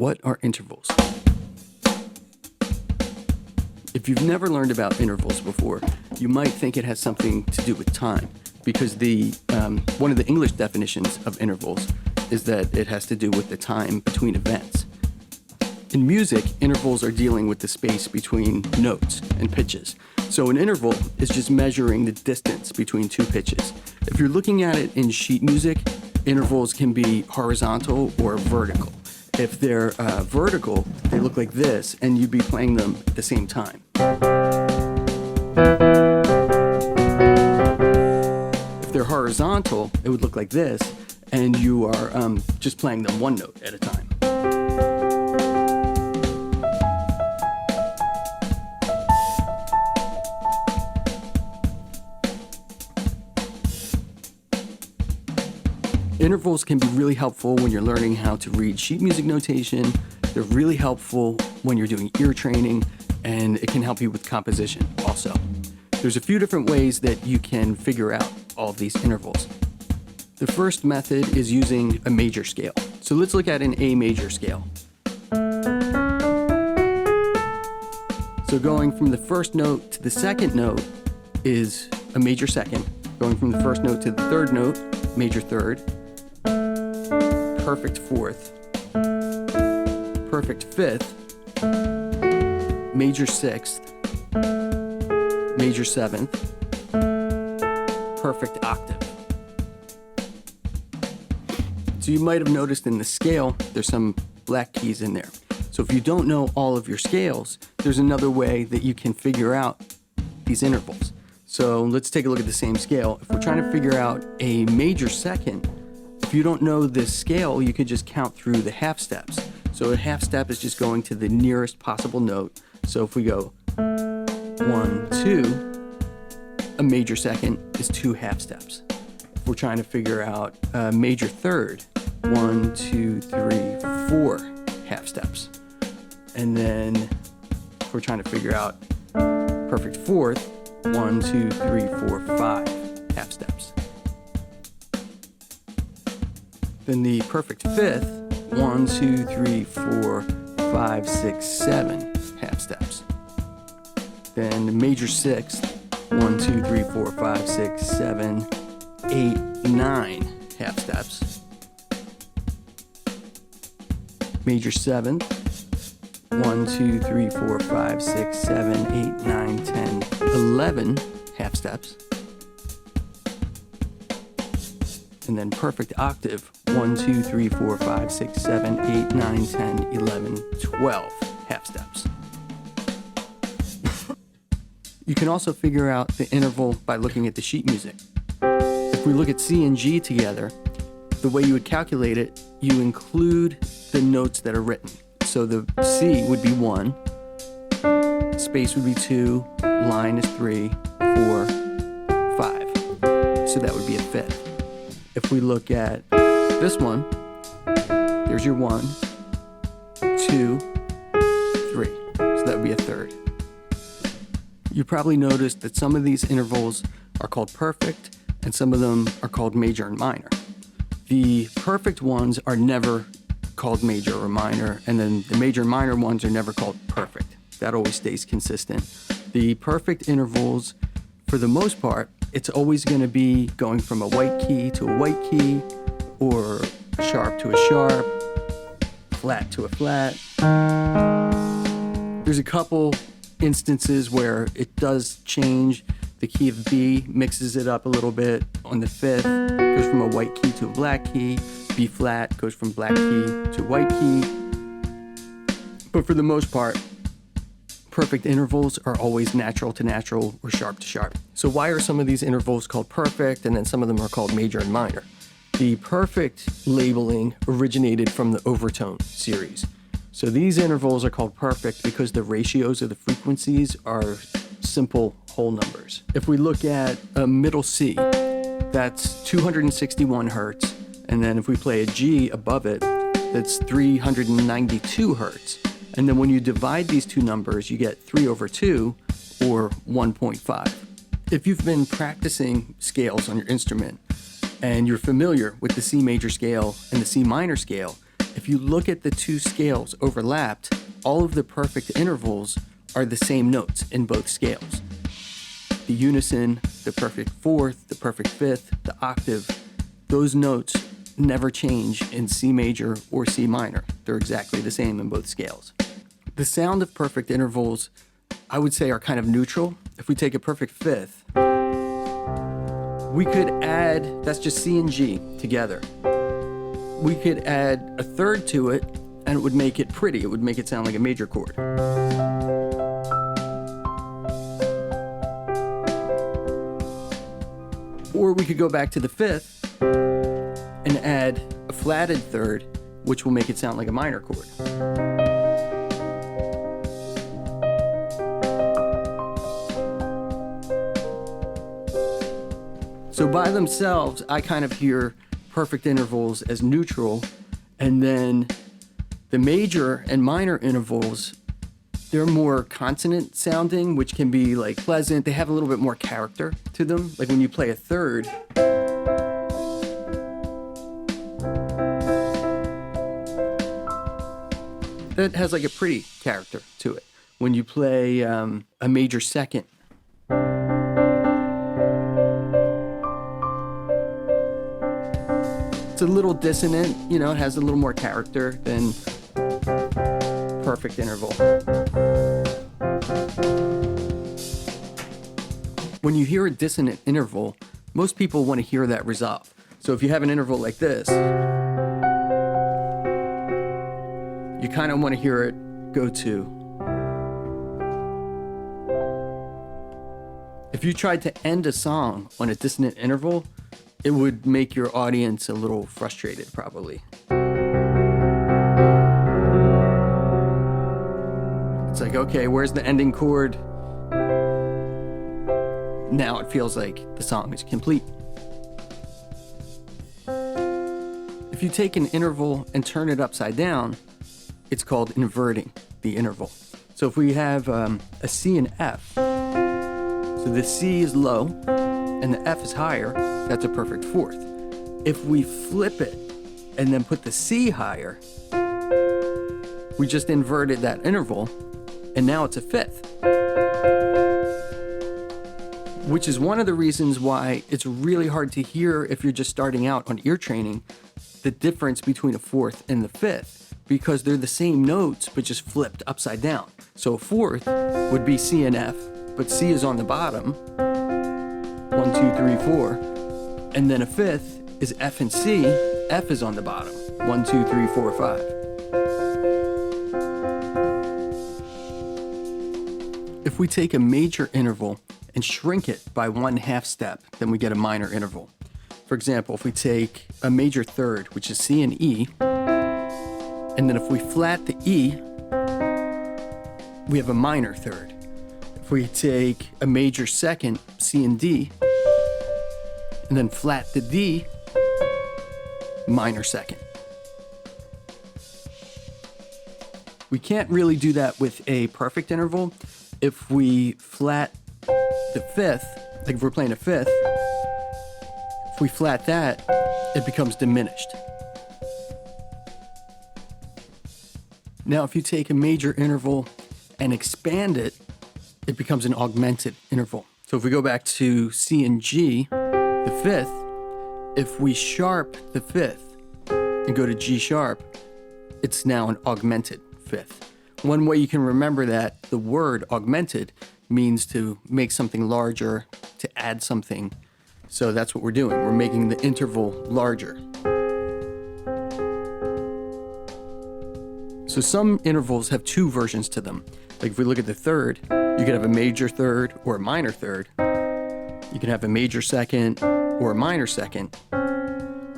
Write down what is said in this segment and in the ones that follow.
What are intervals? If you've never learned about intervals before, you might think it has something to do with time, because one of the English definitions of intervals is that it has to do with the time between events. In music, intervals are dealing with the space between notes and pitches. So an interval is just measuring the distance between two pitches. If you're looking at it in sheet music, intervals can be horizontal or vertical. If they're vertical, they look like this, and you'd be playing them at the same time. If they're horizontal, it would look like this, and you are just playing them one note at a time. Intervals can be really helpful when you're learning how to read sheet music notation. They're really helpful when you're doing ear training, and it can help you with composition also. There's a few different ways that you can figure out all of these intervals. The first method is using a major scale. So let's look at an A major scale. So going from the first note to the second note is a major second. Going from the first note to the third note, major third. Perfect fourth, perfect fifth, major sixth, major seventh, perfect octave. So you might have noticed in the scale, there's some black keys in there. So if you don't know all of your scales, there's another way that you can figure out these intervals. So let's take a look at the same scale. If we're trying to figure out a major second, if you don't know this scale, you could just count through the half steps. So a half step is just going to the nearest possible note. So if we go 1, 2, a major second is 2 half steps. If we're trying to figure out a major third, 1, 2, 3, 4 half steps. And then if we're trying to figure out perfect fourth, 1, 2, 3, 4, 5 half steps. Then the perfect fifth, 1, 2, 3, 4, 5, 6, 7 half steps. Then the major sixth, 1, 2, 3, 4, 5, 6, 7, 8, 9 half steps. Major seventh, 1, 2, 3, 4, 5, 6, 7, 8, 9, 10, 11 half steps. And then perfect octave, 1, 2, 3, 4, 5, 6, 7, 8, 9, 10, 11, 12 half steps. You can also figure out the interval by looking at the sheet music. If we look at C and G together, the way you would calculate it, you include the notes that are written. So the C would be 1, space would be 2, line is 3, 4, 5. So that would be a fifth. If we look at this one, there's your 1, 2, 3. So that would be a third. You probably noticed that some of these intervals are called perfect and some of them are called major and minor. The perfect ones are never called major or minor, and then the major and minor ones are never called perfect. That always stays consistent. The perfect intervals, for the most part, it's always going to be going from a white key to a white key, or a sharp to a sharp, flat to a flat. There's a couple instances where it does change. The key of B mixes it up a little bit. On the fifth, goes from a white key to a black key. B flat goes from black key to white key. But for the most part, perfect intervals are always natural to natural or sharp to sharp. So why are some of these intervals called perfect and then some of them are called major and minor? The perfect labeling originated from the overtone series. So these intervals are called perfect because the ratios of the frequencies are simple whole numbers. If we look at a middle C, that's 261 hertz. And then if we play a G above it, that's 392 hertz. And then when you divide these two numbers, you get 3 over 2, or 1.5. If you've been practicing scales on your instrument, and you're familiar with the C major scale and the C minor scale, If you look at the two scales overlapped, all of the perfect intervals are the same notes in both scales. The unison, the perfect fourth, the perfect fifth, the octave, those notes never change in C major or C minor. They're exactly the same in both scales. The sound of perfect intervals, I would say, are kind of neutral. If we take a perfect fifth, we could add, that's just C and G together. We could add a third to it and it would make it pretty. It would make it sound like a major chord. Or we could go back to the fifth and add a flatted third, which will make it sound like a minor chord. So by themselves, I kind of hear perfect intervals as neutral, and then the major and minor intervals, they're more consonant sounding, which can be like pleasant. They have a little bit more character to them. Like when you play a third, that has like a pretty character to it. When you play a major second, it's a little dissonant, you know, it has a little more character than perfect interval. When you hear a dissonant interval, most people want to hear that resolve. So if you have an interval like this, you kind of want to hear it go to. If you tried to end a song on a dissonant interval, it would make your audience a little frustrated, probably. It's like, okay, where's the ending chord? Now it feels like the song is complete. If you take an interval and turn it upside down, it's called inverting the interval. So if we have a C and F, so the C is low and the F is higher, that's a perfect fourth. If we flip it and then put the C higher, we just inverted that interval, and now it's a fifth. Which is one of the reasons why it's really hard to hear if you're just starting out on ear training, the difference between a fourth and the fifth, because they're the same notes, but just flipped upside down. So a fourth would be C and F, but C is on the bottom, 1, 2, 3, 4. And then a fifth is F and C, F is on the bottom, 1, 2, 3, 4, 5. If we take a major interval and shrink it by 1/2 step, then we get a minor interval. For example, if we take a major third, which is C and E, and then if we flat the E, we have a minor third. If we take a major second, C and D, and then flat the D, minor second. We can't really do that with a perfect interval. If we flat the fifth, like if we're playing a fifth, if we flat that, it becomes diminished. Now, if you take a major interval and expand it, it becomes an augmented interval. So if we go back to C and G, the fifth, if we sharp the fifth and go to G sharp, it's now an augmented fifth. One way you can remember that, the word augmented means to make something larger, to add something. So that's what we're doing. We're making the interval larger. So some intervals have two versions to them. Like if we look at the third, you could have a major third or a minor third. You can have a major second or a minor second.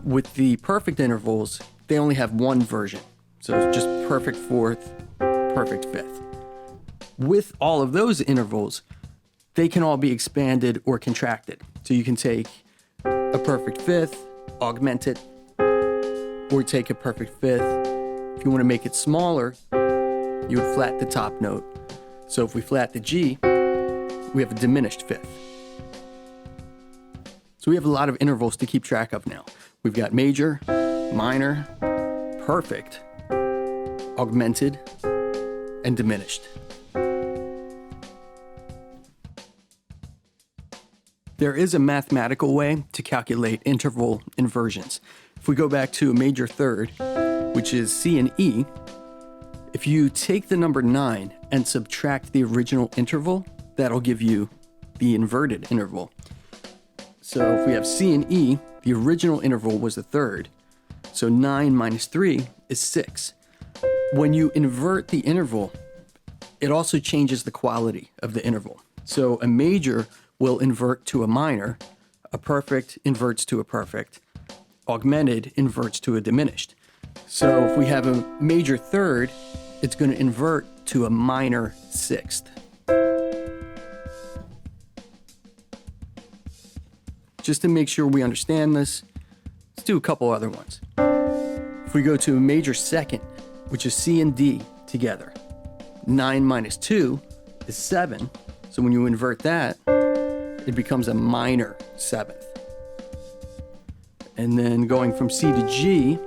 With the perfect intervals, they only have one version. So it's just perfect fourth, perfect fifth. With all of those intervals, they can all be expanded or contracted. So you can take a perfect fifth, augment it, or take a perfect fifth. If you want to make it smaller, you would flat the top note. So if we flat the G, we have a diminished fifth. So we have a lot of intervals to keep track of now. We've got major, minor, perfect, augmented, and diminished. There is a mathematical way to calculate interval inversions. If we go back to a major third, which is C and E, if you take the number 9 and subtract the original interval, that'll give you the inverted interval. So if we have C and E, the original interval was a third. So 9 minus 3 is 6. When you invert the interval, it also changes the quality of the interval. So a major will invert to a minor, a perfect inverts to a perfect, augmented inverts to a diminished. So if we have a major third, it's going to invert to a minor sixth. Just to make sure we understand this, let's do a couple other ones. If we go to a major second, which is C and D together, 9 minus 2 is 7. So when you invert that, it becomes a minor seventh. And then going from C to G,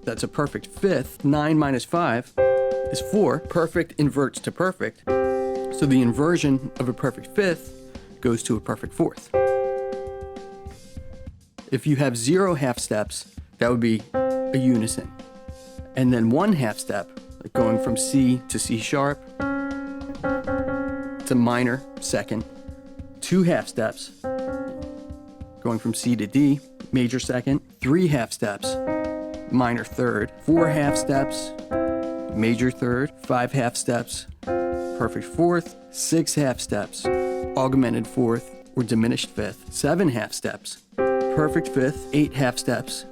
that's a perfect fifth. 9 minus 5 is 4. Perfect inverts to perfect. So the inversion of a perfect fifth goes to a perfect fourth. If you have 0 half steps, that would be a unison. And then 1 half step, like going from C to C sharp, it's a minor second. 2 half steps, going from C to D, major second. 3 half steps, minor third. 4 half steps, major third. 5 half steps, perfect fourth. 6 half steps, augmented fourth or diminished fifth. 7 half steps, perfect fifth. 8 half steps,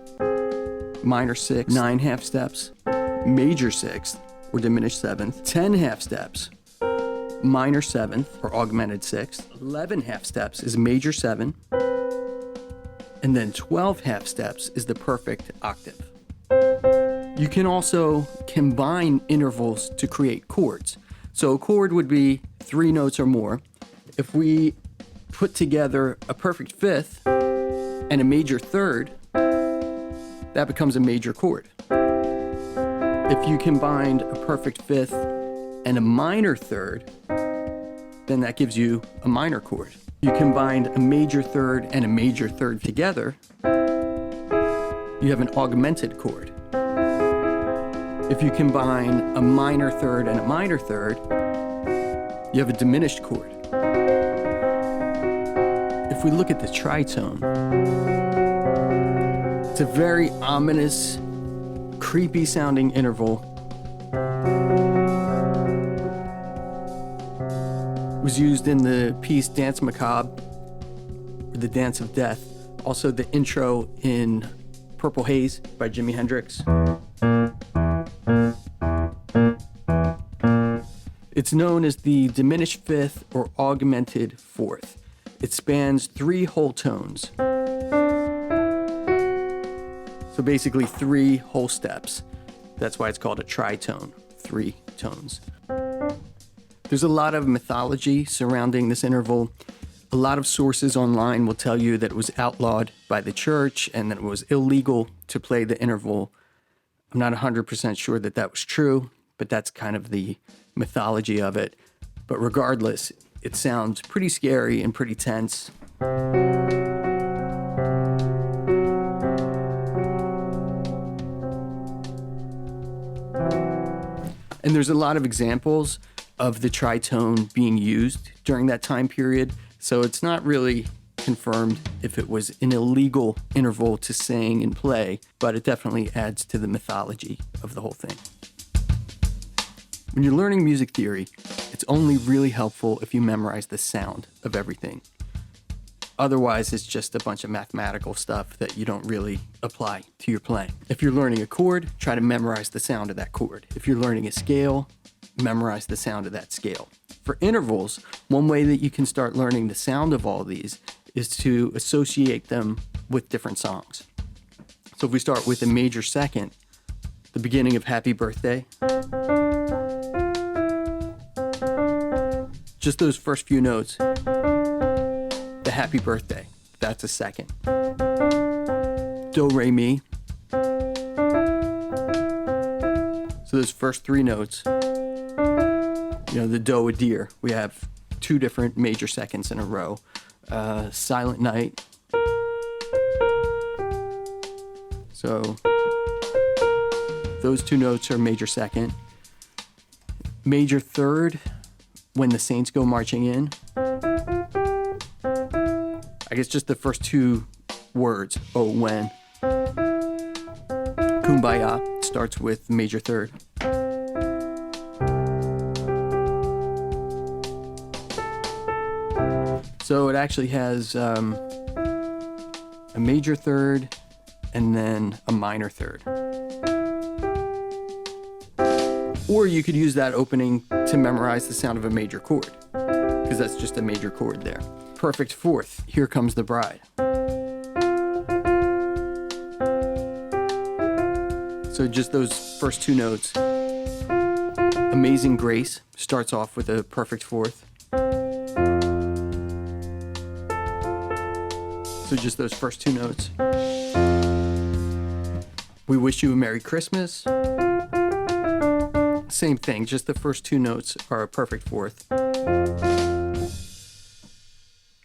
minor sixth. 9 half steps, major sixth or diminished seventh. 10 half steps, minor seventh or augmented sixth. 11 half steps is major 7. And then 12 half steps is the perfect octave. You can also combine intervals to create chords. So a chord would be 3 notes or more. If we put together a perfect fifth and a major third, that becomes a major chord. If you combined a perfect fifth and a minor third, then that gives you a minor chord. You combined a major third and a major third together, you have an augmented chord. If you combine a minor third and a minor third, you have a diminished chord. If we look at the tritone, it's a very ominous, creepy sounding interval. Was used in the piece Danse Macabre, or the Dance of Death. Also the intro in Purple Haze by Jimi Hendrix. It's known as the diminished fifth or augmented fourth. It spans 3 whole tones. So basically 3 whole steps. That's why it's called a tritone, 3 tones. There's a lot of mythology surrounding this interval. A lot of sources online will tell you that it was outlawed by the church and that it was illegal to play the interval. I'm not 100% sure that that was true, but that's kind of the mythology of it. But regardless, it sounds pretty scary and pretty tense. And there's a lot of examples of the tritone being used during that time period. So it's not really confirmed if it was an illegal interval to sing and play, but it definitely adds to the mythology of the whole thing. When you're learning music theory, it's only really helpful if you memorize the sound of everything. Otherwise, it's just a bunch of mathematical stuff that you don't really apply to your playing. If you're learning a chord, try to memorize the sound of that chord. If you're learning a scale, memorize the sound of that scale. For intervals, one way that you can start learning the sound of all these is to associate them with different songs. So if we start with a major second, the beginning of Happy Birthday, just those first few notes, the Happy Birthday, that's a second. Do, re, mi, So those first three notes, the do a deer, we have two different major seconds in a row. Silent Night. So those two notes are major second. Major third, When the Saints Go Marching In. I guess just the first two words, oh, when. Kumbaya starts with major third. So it actually has a major third and then a minor third. Or you could use that opening to memorize the sound of a major chord, because that's just a major chord there. Perfect fourth, Here Comes the Bride. So just those first two notes. Amazing Grace starts off with a perfect fourth. So just those first two notes. We Wish You a Merry Christmas. Same thing, just the first two notes are a perfect fourth.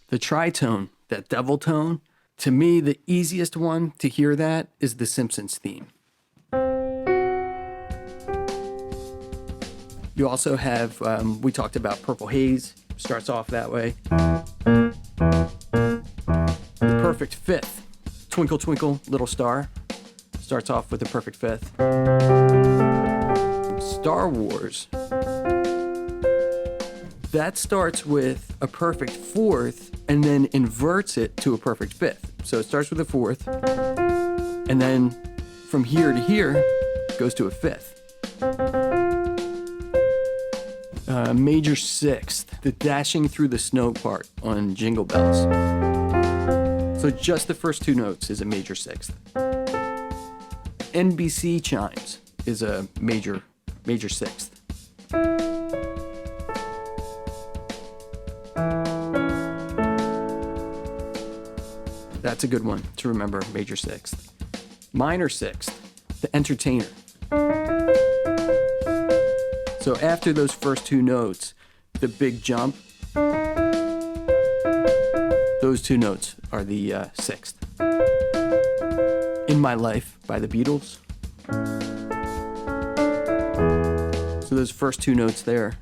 The tritone, that devil tone, to me, the easiest one to hear that is the Simpsons theme. You also have, we talked about Purple Haze, starts off that way. The perfect fifth, Twinkle Twinkle Little Star, starts off with the perfect fifth. Star Wars, that starts with a perfect fourth and then inverts it to a perfect fifth. So it starts with a fourth, and then from here to here goes to a fifth. Major sixth, the dashing through the snow part on Jingle Bells. So just the first two notes is a major sixth. NBC chimes is a major sixth. That's a good one to remember, major sixth. Minor sixth, the Entertainer. So after those first two notes, the big jump, those two notes are the sixth. In My Life by the Beatles. So those first two notes there,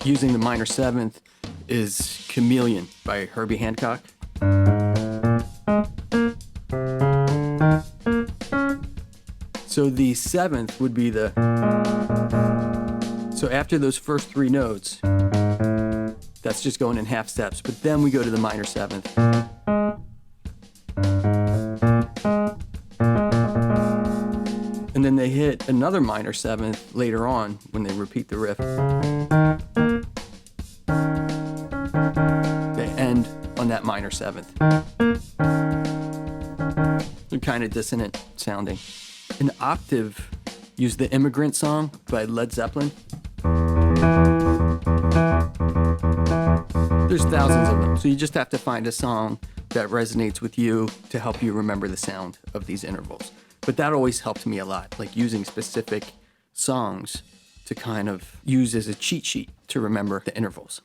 using the minor seventh, is Chameleon by Herbie Hancock. So the seventh would be the, so after those first three notes, that's just going in half steps, but then we go to the minor seventh. And then they hit another minor seventh later on when they repeat the riff. They end on that minor seventh. They're kind of dissonant sounding. An octave, use the Immigrant Song by Led Zeppelin. There's thousands of them, so you just have to find a song that resonates with you to help you remember the sound of these intervals. But that always helped me a lot, like using specific songs to kind of use as a cheat sheet to remember the intervals.